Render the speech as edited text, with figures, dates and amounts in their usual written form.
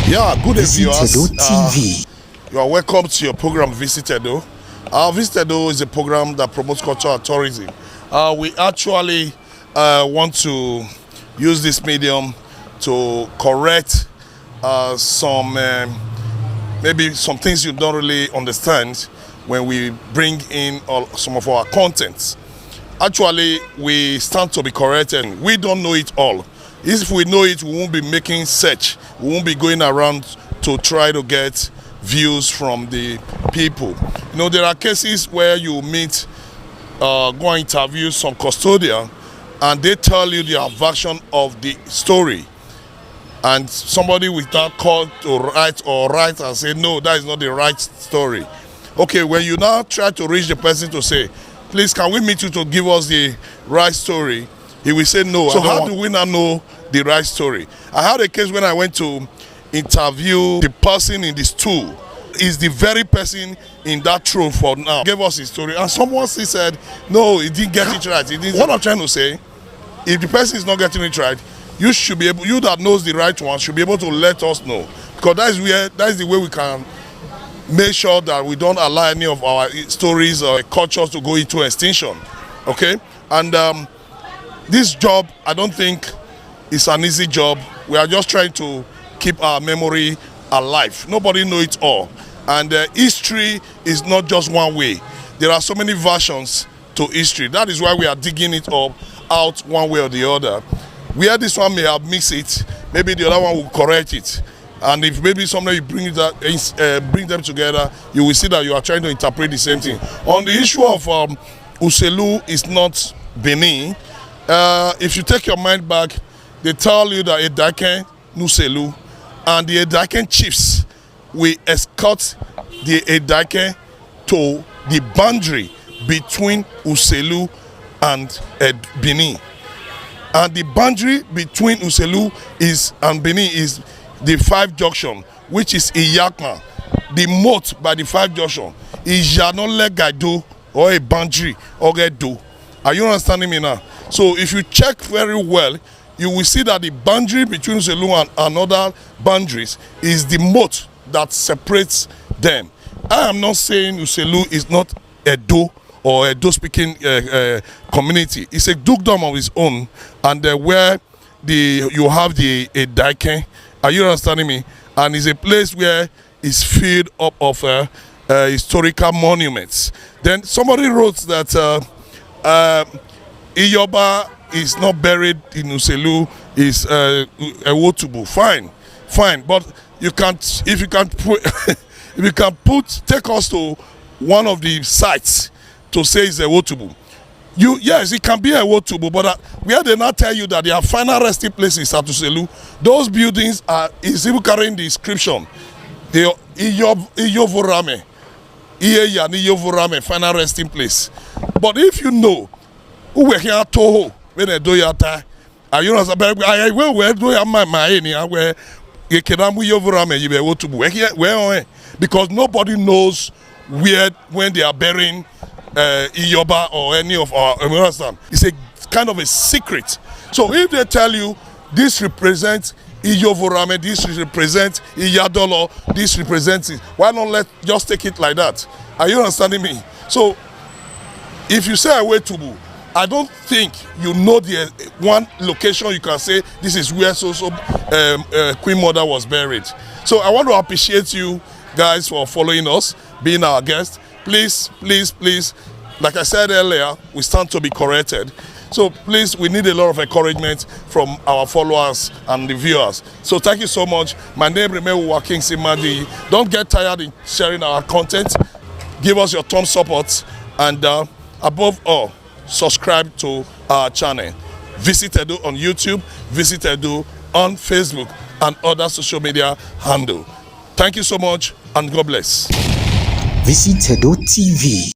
Yeah, good day, Visit viewers. Edo TV. You are welcome to your program, Visit Edo. Visit Edo is a program that promotes culture and tourism. We actually want to use this medium to correct maybe some things you don't really understand when we bring in some of our contents. Actually, we stand to be corrected. We don't know it all. If we know it, we won't be making search. We won't be going around to try to get views from the people. You know, there are cases where you meet, go and interview some custodian, and they tell you their version of the story. And somebody will not call to write and say, no, that is not the right story. Okay, when you now try to reach the person to say, please, can we meet you to give us the right story? He will say no. So how do we not know the right story? I had a case when I went to interview the person in the stool. Is the very person in that role for now. Gave us his story, and someone said, no, he didn't get it right. What I'm trying to say, if the person is not getting it right, you should be able, you that knows the right one should be able to let us know, because that is the way we can make sure that we don't allow any of our stories or cultures to go into extinction. Okay, and this job, I don't think it's an easy job. We are just trying to keep our memory alive. Nobody knows it all, and history is not just one way. There are so many versions to history. That is why we are digging it up out one way or the other. Where this one may have mixed it, maybe the other one will correct it. And if maybe somebody bring them together, you will see that you are trying to interpret the same thing. On the issue of Uselu is not Benin. If you take your mind back, they tell you that Edaken Nuselu and the Edaken chiefs will escort the Edaken to the boundary between Uselu and Benin. And the boundary between Uselu and Benin is the 5 junction, which is Iyakma. The moat by the 5 junction is Janole Gaido, or a boundary or a do. Are you understanding me now? So if you check very well, you will see that the boundary between Uselu and other boundaries is the moat that separates them. I am not saying Uselu is not Edo or Edo speaking community. It's a dukedom of its own, and where you have the Edaken. Are you understanding me? And it's a place where it's filled up of historical monuments. Then somebody wrote that Iyoba is not buried in Uselu, is Ewotubu. Fine, but you can't. If you can put, if you can take us to one of the sites to say it's Ewotubu. Yes, it can be Ewotubu, but where they now tell you that their final resting place is at Uselu, those buildings is even carrying the inscription, the Iyovorame, Iyeya ni Iyovorame, final resting place. But if you know who were here Toho when they do yata, you know, I will do my where you can Iyovorame you Ewotubu, because nobody knows when they are burying Iyoba or any of our understand. It's a kind of a secret. So if they tell you this represents Iyovorame, this represents Iyadolo, this represents it, why not just take it like that? Are you understanding me? So if you say Ewotubu, I don't think you know the one location you can say this is where Queen Mother was buried. So I want to appreciate you guys for following us, being our guest. Please, like I said earlier, we stand to be corrected. So please, we need a lot of encouragement from our followers and the viewers. So thank you so much. My name remains Waking Simadi. Don't get tired in sharing our content. Give us your thumbs support, and above all, subscribe to our channel. Visit Edo on YouTube, Visit Edo on Facebook and other social media handle. Thank you so much, and God bless. Visit Edo TV.